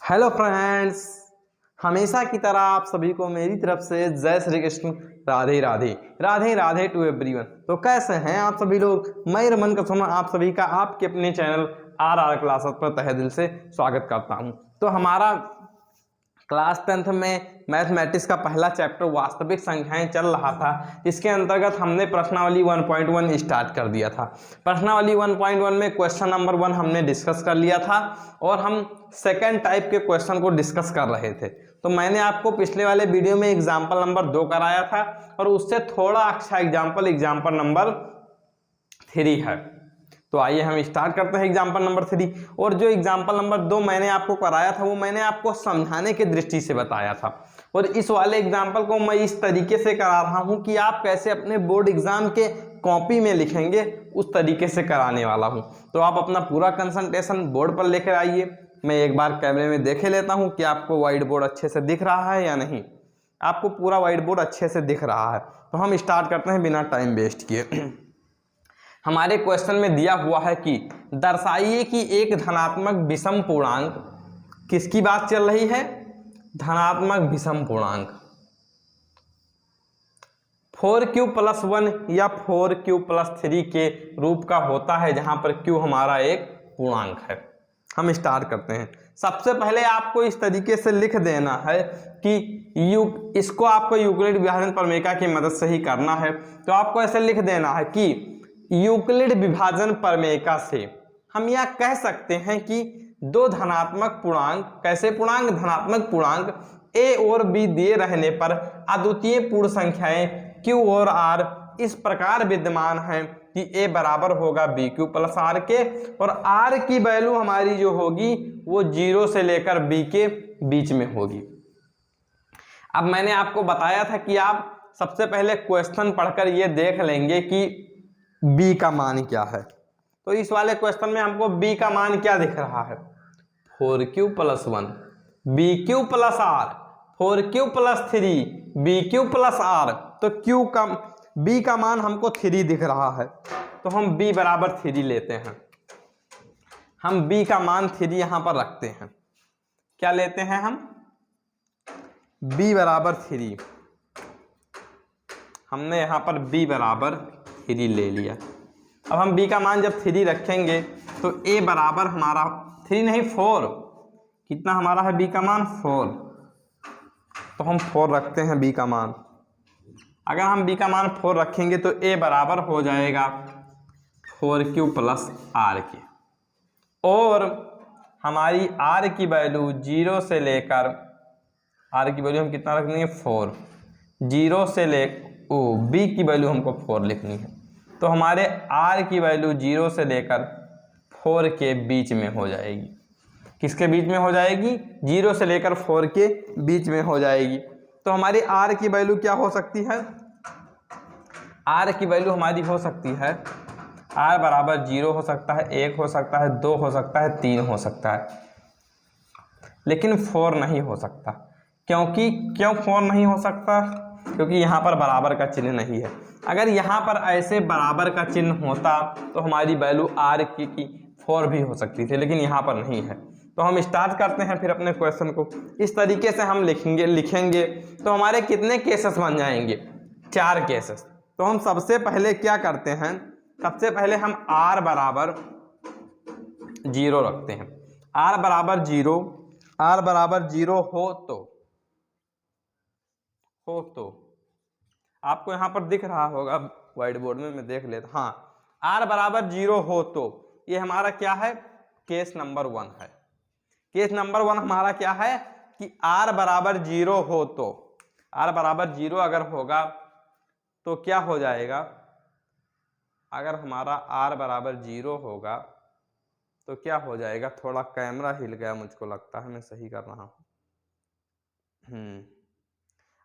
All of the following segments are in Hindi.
हेलो फ्रेंड्स, हमेशा की तरह आप सभी को मेरी तरफ से जय श्री कृष्ण, राधे राधे राधे राधे टू एवरीवन। तो कैसे हैं आप सभी लोग? मैं रमन कसम आप सभी का आपके अपने चैनल आर क्लासेस पर तहे दिल से स्वागत करता हूं। तो हमारा क्लास 10th में मैथमेटिक्स का पहला चैप्टर वास्तविक संख्याएं चल रहा था, जिसके अंतर्गत हमने प्रश्नावली 1.1 स्टार्ट कर दिया था। प्रश्नावली 1.1 में क्वेश्चन नंबर 1 हमने डिस्कस कर लिया था और हम सेकेंड टाइप के क्वेश्चन को डिस्कस कर रहे थे। तो मैंने आपको पिछले वाले वीडियो में एग्जाम्पल नंबर 2 कराया था और उससे थोड़ा अच्छा एग्जाम्पल नंबर 3 है। तो आइए हम स्टार्ट करते हैं एग्जाम्पल नंबर 3। और जो एग्जाम्पल नंबर 2 मैंने आपको कराया था वो मैंने आपको समझाने की दृष्टि से बताया था, और इस वाले एग्जाम्पल को मैं इस तरीके से करा रहा हूं कि आप कैसे अपने बोर्ड एग्जाम के कॉपी में लिखेंगे उस तरीके से कराने वाला हूं। तो आप अपना पूरा कंसंट्रेशन बोर्ड पर लेकर आइए। मैं एक बार कैमरे में देखे लेता हूं कि आपको व्हाइट बोर्ड अच्छे से दिख रहा है या नहीं। आपको पूरा व्हाइट बोर्ड अच्छे से दिख रहा है। तो हम स्टार्ट करते हैं बिना टाइम वेस्ट किए। हमारे क्वेश्चन में दिया हुआ है कि दर्शाइए कि एक धनात्मक विषम पूर्णांक, किसकी बात चल रही है? धनात्मक विषम पूर्णांक 4q + 1 या 4q + 3 के रूप का होता है, जहां पर q हमारा एक पूर्णांक है। हम स्टार्ट करते हैं। सबसे पहले आपको इस तरीके से लिख देना है कि इसको आपको यूक्लिड विभाजन प्रमेय की मदद से ही करना है। तो आपको ऐसे लिख देना है कि यूक्लिड विभाजन प्रमेय से हम यह कह सकते हैं कि दो धनात्मक पूर्णांक, कैसे पूर्णांक? धनात्मक पूर्णांक a और b दिए रहने पर अद्वितीय पूर्ण संख्याएं q और r इस प्रकार विद्यमान हैं कि a बराबर होगा bq + r के, और r की वैल्यू हमारी जो होगी वो 0 से लेकर b के बीच में होगी। अब मैंने आपको बताया था कि आप सबसे पहले क्वेश्चन पढ़कर ये देख लेंगे कि b का मान क्या है। तो इस वाले क्वेश्चन में हमको b का मान क्या दिख रहा है? 4q + 1 bq + r, 4q + 3 bq + r। तो b का मान हमको 3 दिख रहा है, तो हम b बराबर 3 लेते हैं। हम b का मान 3 यहां पर रखते हैं। क्या लेते हैं हम? b बराबर 3। हमने यहां पर b बराबर 3 ले लिया। अब हम b का मान जब 3 रखेंगे तो a बराबर हमारा 3 नहीं 4, कितना हमारा है b का मान? 4। तो हम 4 रखते हैं b का मान। अगर हम b का मान 4 रखेंगे तो a बराबर हो जाएगा 4q + r के, और हमारी r की वैल्यू 0 से लेकर, r की वैल्यू हम कितना रखनी है? 4। 0 से ले b की वैल्यू हमको 4 लिखनी है। तो हमारे r की वैल्यू 0 से लेकर 4 के बीच में हो जाएगी। किसके बीच में हो जाएगी? 0 से लेकर 4 के बीच में हो जाएगी। तो हमारी r की वैल्यू क्या हो सकती है? r की वैल्यू हमारी हो सकती है, r बराबर 0 हो सकता है, 1 हो सकता है, 2 हो सकता है, 3 हो सकता है, लेकिन 4 नहीं हो सकता। क्यों 4 नहीं हो सकता? क्योंकि यहाँ पर बराबर का चिन्ह नहीं है। अगर यहाँ पर ऐसे बराबर का चिन्ह होता तो हमारी वैल्यू r की 4 भी हो सकती थी, लेकिन यहाँ पर नहीं है। तो हम स्टार्ट करते हैं फिर अपने क्वेश्चन को। इस तरीके से हम लिखेंगे तो हमारे कितने केसेस बन जाएंगे? 4 केसेस। तो हम सबसे पहले क्या करते हैं? सबसे पहले हम r बराबर 0 रखते हैं। r बराबर 0 हो तो आपको यहां पर दिख रहा होगा व्हाइट बोर्ड में, मैं देख लेता। हाँ, r बराबर 0 हो तो ये हमारा क्या है? केस नंबर 1 है। केस नंबर 1 हमारा क्या है कि r बराबर 0 हो तो, r बराबर 0 अगर होगा तो क्या हो जाएगा? अगर हमारा r बराबर 0 होगा तो क्या हो जाएगा? थोड़ा कैमरा हिल गया, मुझको लगता है मैं सही कर रहा हूं।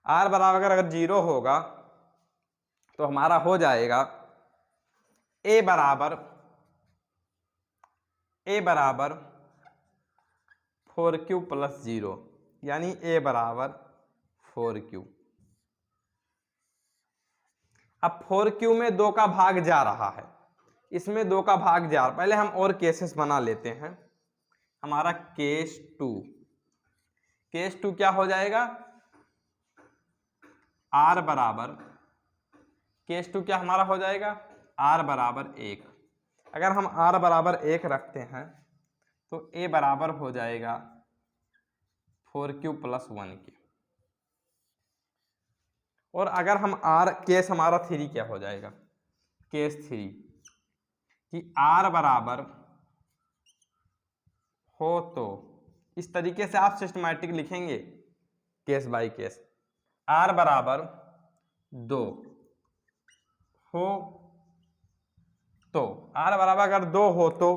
r बराबर अगर 0 होगा तो हमारा हो जाएगा a बराबर 4q + 0, यानी a बराबर 4q। अब 4q में 2 का भाग जा रहा है, इसमें 2 का भाग जा रहा। पहले हम और केसेस बना लेते हैं। हमारा केस 2, केस 2 क्या हो जाएगा, आर बराबर, केस 2 क्या हमारा हो जाएगा, आर बराबर 1। अगर हम आर बराबर 1 रखते हैं तो ए बराबर हो जाएगा 4q + 1 के। और अगर हम आर, केस हमारा 3 क्या हो जाएगा, केस 3 कि आर बराबर हो तो, इस तरीके से आप सिस्टमैटिक लिखेंगे केस बाय केस। आर बराबर 2 हो तो, आर बराबर अगर 2 हो तो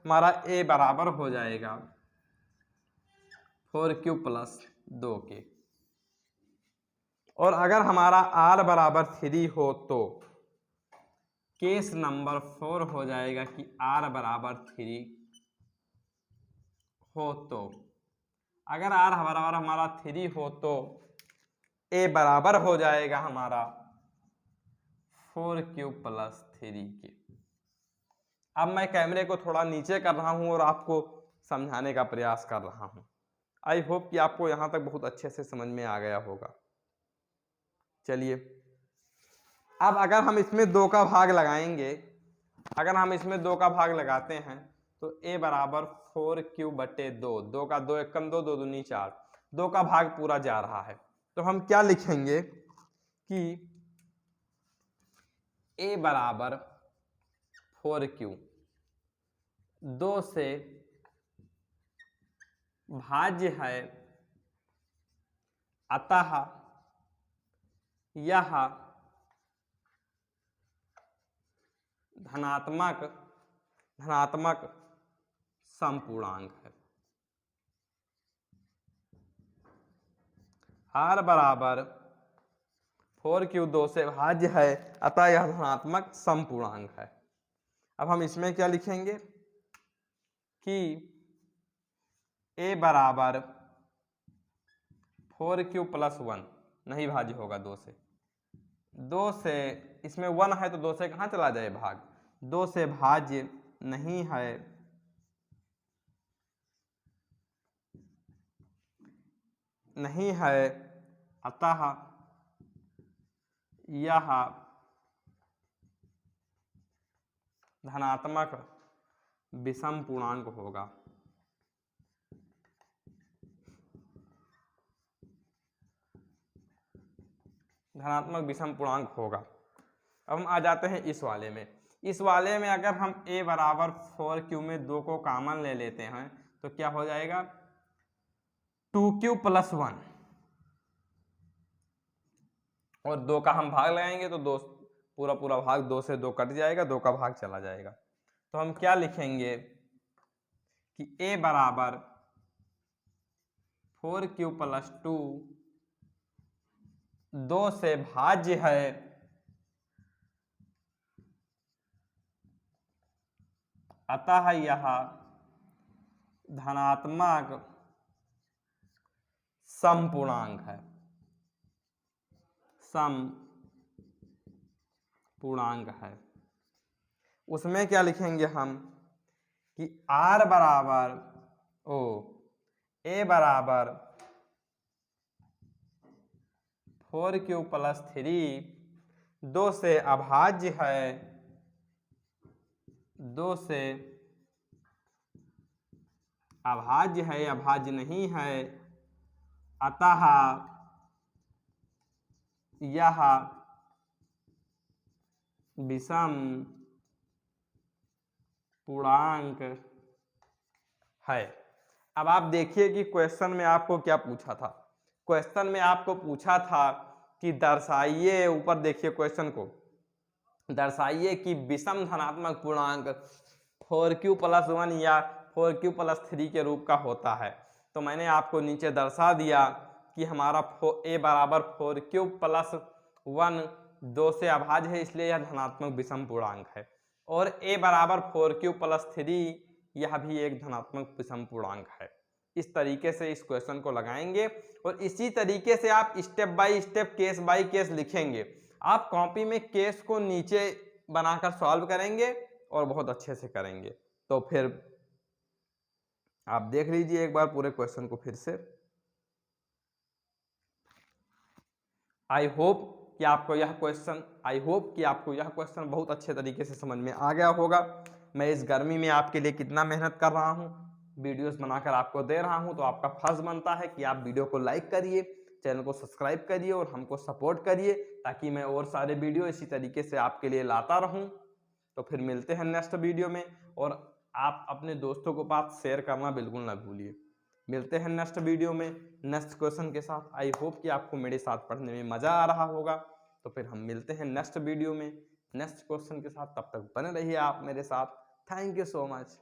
हमारा ए बराबर हो जाएगा 4q + 2 के। और अगर हमारा आर बराबर 3 हो तो केस नंबर 4 हो जाएगा कि आर बराबर 3 हो तो, अगर आर बराबर हमारा 3 हो तो ए बराबर हो जाएगा हमारा 4q + 3 के। अब मैं कैमरे को थोड़ा नीचे कर रहा हूं और आपको समझाने का प्रयास कर रहा हूं। आई होप कि आपको यहां तक बहुत अच्छे से समझ में आ गया होगा। चलिए, अब अगर हम इसमें 2 का भाग लगाएंगे, अगर हम इसमें 2 का भाग लगाते हैं तो a बराबर 4q/2, 2 का 2 एकम 2, 2 दूनी 4, 2 का भाग पूरा जा रहा है। तो हम क्या लिखेंगे कि a बराबर 4q 2 से भाज्य है, अतः यह धनात्मक समपूर्णांक है। r बराबर 4q 2 से भाज्य है, अतः यह धनात्मक समपूर्णांक है। अब हम इसमें क्या लिखेंगे कि a बराबर 4q + 1 नहीं भाज्य होगा 2 से, 2 से इसमें 1 है तो 2 से कहाँ चला जाए भाग, 2 से भाज्य नहीं है, नहीं है, अतः यह धनात्मक विषम पूर्णांक होगा। धनात्मक विषम पूर्णांक होगा। अब हम आ जाते हैं इस वाले में। इस वाले में अगर हम a बराबर 4q में 2 को कॉमन ले लेते हैं तो क्या हो जाएगा, 2q + 1, और 2 का हम भाग लगाएंगे तो 2 पूरा भाग 2 से 2 कट जाएगा, 2 का भाग चला जाएगा। तो हम क्या लिखेंगे कि a बराबर 4q + 2 2 से भाज्य है, अतः यह धनात्मक समपूर्णांक है, समपूर्णांक है। उसमें क्या लिखेंगे हम कि r बराबर a बराबर 4q + 3 2 से अभाज्य है, 2 से अभाज्य है, अभाज्य नहीं है, अतः यह विषम पूर्णांक है। अब आप देखिए कि क्वेश्चन में आपको क्या पूछा था। क्वेश्चन में आपको पूछा था कि दर्शाइए, ऊपर देखिए क्वेश्चन को, दर्शाइए कि विषम धनात्मक पूर्णांक 4q + 1 या 4q + 3 के रूप का होता है। तो मैंने आपको नीचे दर्शा दिया कि हमारा a बराबर 4q + 1 2 से अभाज्य है, इसलिए यह धनात्मक विषम पूर्णांक है, और a बराबर 4q + 3 यह भी एक धनात्मक विषम पूर्णांक है। इस तरीके से इस क्वेश्चन को लगाएंगे और इसी तरीके से आप step by step, case by case लिखेंगे। आप कॉपी में केस को नीचे बनाकर सॉल्व करेंगे और बहुत अच्छे से करेंगे। तो फिर आप देख लीजिए एक बार पूरे क्वेश्चन को फिर से। आई होप कि आपको यह क्वेश्चन बहुत अच्छे तरीके से समझ में आ गया होगा। मैं इस गर्मी में आपके लिए कितना मेहनत कर रहा हूँ, वीडियोस बनाकर आपको दे रहा हूँ, तो आपका फर्ज बनता है कि आप वीडियो को लाइक करिए, चैनल को सब्सक्राइब करिए और हमको सपोर्ट करिए, ताकि मैं और सारे वीडियो इसी तरीके से आपके लिए लाता रहूँ। तो फिर मिलते हैं नेक्स्ट वीडियो में, और आप अपने दोस्तों के पास शेयर करना बिल्कुल ना भूलिए। मिलते हैं नेक्स्ट वीडियो में नेक्स्ट क्वेश्चन के साथ। आई होप कि आपको मेरे साथ पढ़ने में मज़ा आ रहा होगा। तो फिर हम मिलते हैं नेक्स्ट वीडियो में नेक्स्ट क्वेश्चन के साथ। तब तक बने रहिए आप मेरे साथ। Thank you so much.